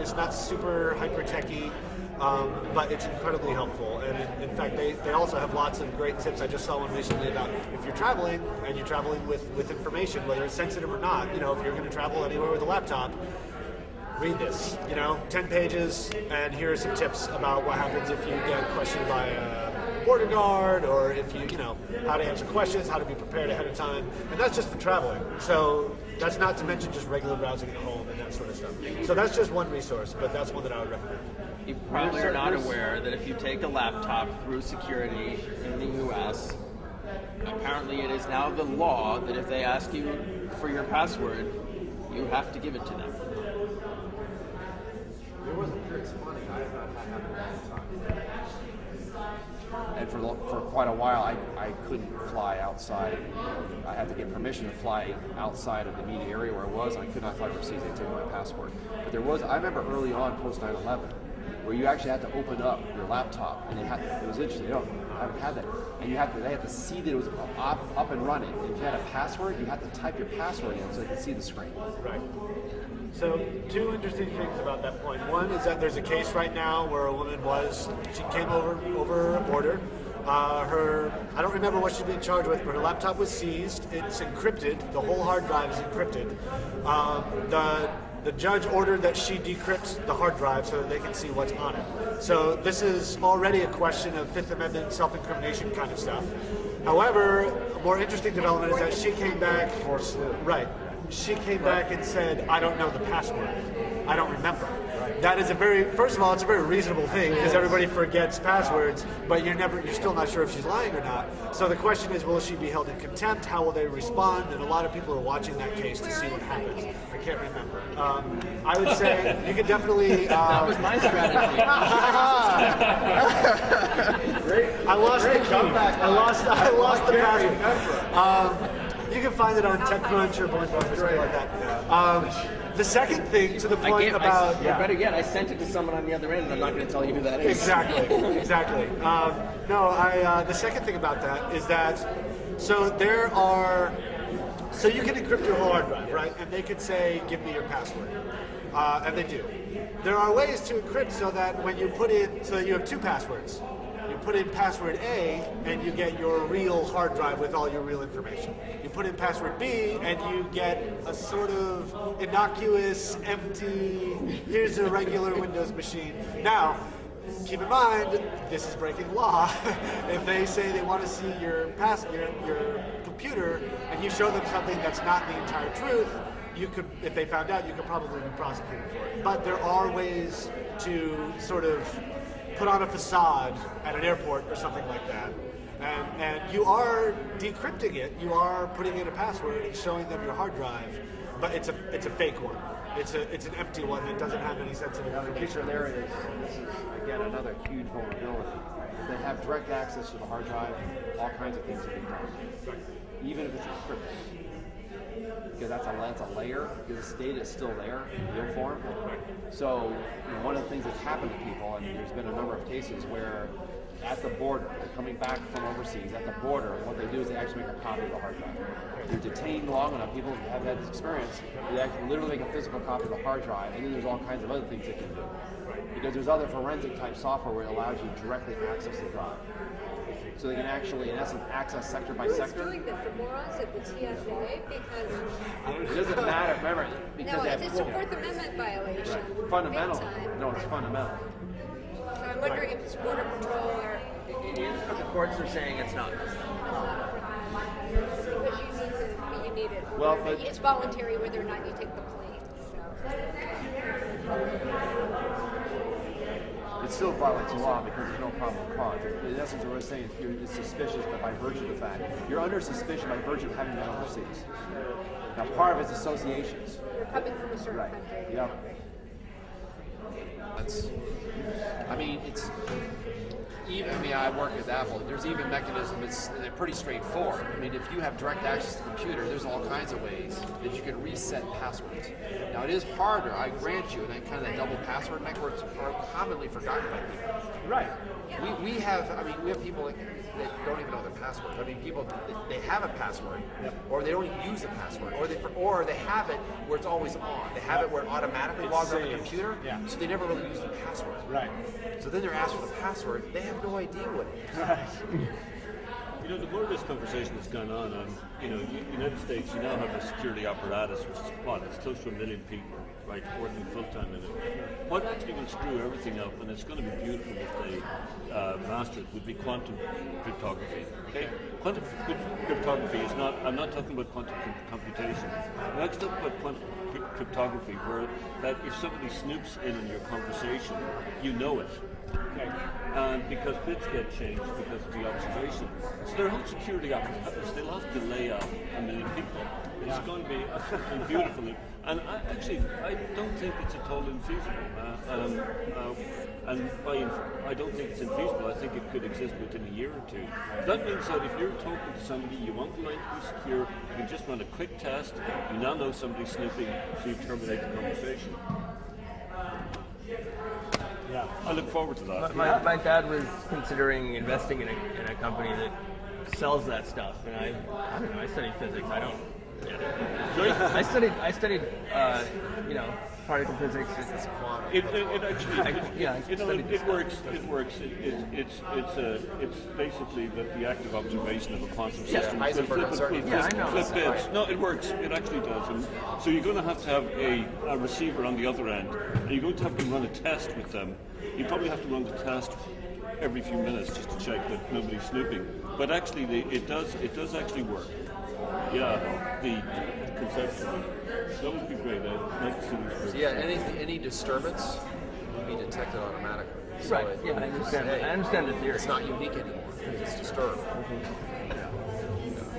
It's not super hyper techy, but it's incredibly helpful. And in fact, they also have lots of great tips. I just saw one recently about if you're traveling and you're traveling with information, whether it's sensitive or not. If you're going to travel anywhere with a laptop, read this. 10 pages, and here are some tips about what happens if you get questioned by a border guard, or if how to answer questions, how to be prepared ahead of time, and that's just for traveling. So that's not to mention just regular browsing at home and that sort of stuff. So that's just one resource, but that's one that I would recommend. You probably are not aware that if you take a laptop through security in the U.S., apparently it is now the law that if they ask you for your password, you have to give it to them. It wasn't sure. It's funny. I have not had that all the time. And for quite a while, I couldn't fly outside. I had to get permission to fly outside of the immediate area where I was. I could not fly overseas. They took my passport. But I remember early on, post 9/11, where you actually had to open up your laptop, and it was interesting. I haven't had that, and they had to see that it was up and running. And if you had a password, you had to type your password in so they could see the screen. Right. So, two interesting things about that point. One is that there's a case right now where a woman she came over a border. I don't remember what she's being charged with, but her laptop was seized. It's encrypted. The whole hard drive is encrypted. The judge ordered that she decrypt the hard drive so that they can see what's on it. So this is already a question of Fifth Amendment self-incrimination kind of stuff. However, a more interesting development is that she came back. Right. She came back and said, "I don't know the password. I don't remember." That is first of all, it's a very reasonable thing because everybody forgets passwords, but you're still not sure if she's lying or not. So the question is, will she be held in contempt? How will they respond? And a lot of people are watching that case to see what happens. I can't remember. I would say you could definitely. That was my strategy. I lost the key. I lost the password. You can find it on TechCrunch or Blind or something like that. The second thing, to the point about... Better yet, I sent it to someone on the other end, and I'm not going to tell you who that is. Exactly. The second thing about that is that, so you can encrypt your whole hard drive, right? And they could say, "Give me your password," and they do. There are ways to encrypt so that when you you have two passwords. You put in password A, and you get your real hard drive with all your real information. You put in password B, and you get a sort of innocuous, empty, here's a regular Windows machine. Now, keep in mind, this is breaking the law. If they say they want to see your computer, and you show them something that's not the entire truth, if they found out, you could probably be prosecuted for it. But there are ways to sort of put on a facade at an airport or something like that, and you are decrypting it. You are putting in a password and showing them your hard drive, but it's a fake one. It's an empty one that doesn't have any sensitive information. The picture there is again another huge vulnerability. If they have direct access to the hard drive, all kinds of things can be done, even if it's encrypted. Because that's a layer, because this data is still there in real form. So one of the things that's happened to people, and there's been a number of cases where at the border, they're coming back from overseas, at the border, what they do is they actually make a copy of the hard drive. They're detained long enough, people have had this experience, they actually literally make a physical copy of the hard drive, and then there's all kinds of other things they can do. Because there's other forensic type software where it allows you to directly access the drive. So they can actually, in essence, access sector by sector. Who's doing that for morons at the TSA? Because it doesn't matter. Remember, because it's a Fourth Amendment violation. Right. Fundamental. No, it's fundamental. So I'm wondering if it's Border Patrol or. It is, but the courts are saying it's not. Because you need it. Well, but it's voluntary whether or not you take the plane. So. It still violates the law because there's no probable cause. In essence, what we're saying is you're suspicious, but by virtue of the fact, you're under suspicion by virtue of having been overseas. Now, part of it's associations. You're coming from a certain country. Yep. even, I mean, I work with Apple. There's even mechanisms. They're pretty straightforward. I mean, if you have direct access to the computer, there's all kinds of ways that you can reset passwords. Now, it is harder, I grant you, and kind of that double password networks are commonly forgotten by people. Right. We have people that don't even know their password. I mean, people, they have a password, or they don't even use the password, or they have it where it's always on. They have it where it automatically logs on the computer, so they never really use the password. Right. So then they're asked for the password, they have no idea what it is. Right. You know, the more this conversation has gone on, you know, United States, you now have a security apparatus which is it's close to 1 million people, right, working full-time in it. What actually will screw everything up, and it's going to be beautiful if they master it, would be quantum cryptography. Okay? Quantum cryptography is not, I'm not talking about quantum computation. I'm actually talking about quantum cryptography, where that if somebody snoops in on your conversation, you know it. Okay. And because bits get changed because of the observation. So their whole security apparatus, they'll have to lay off 1 million people. It's going to be absolutely beautiful. And I don't think it's at all infeasible. I don't think it's infeasible. I think it could exist within a year or two. That means that if you're talking to somebody, you want the line to be secure, you can just run a quick test, you now know somebody's snooping, so you terminate the conversation. Yeah. I look forward to that. My dad was considering investing in a company that sells that stuff, and I don't know. I studied physics. I don't get it. Really? I studied particle physics. It actually, it works. It's basically the active observation of a quantum system. Heisenberg uncertainty. Yeah, I know. Flip bits. No, it works. It actually does. And so you're going to have a receiver on the other end, and you're going to have to run a test with them. You probably have to run the test every few minutes just to check that nobody's snooping. But actually, it does actually work. Yeah, the conceptually. That would be great. I'd like to see this work. So yeah, any disturbance will be detected automatically. So Right. Yeah, I understand the theory. It's not unique anymore. It's disturbed.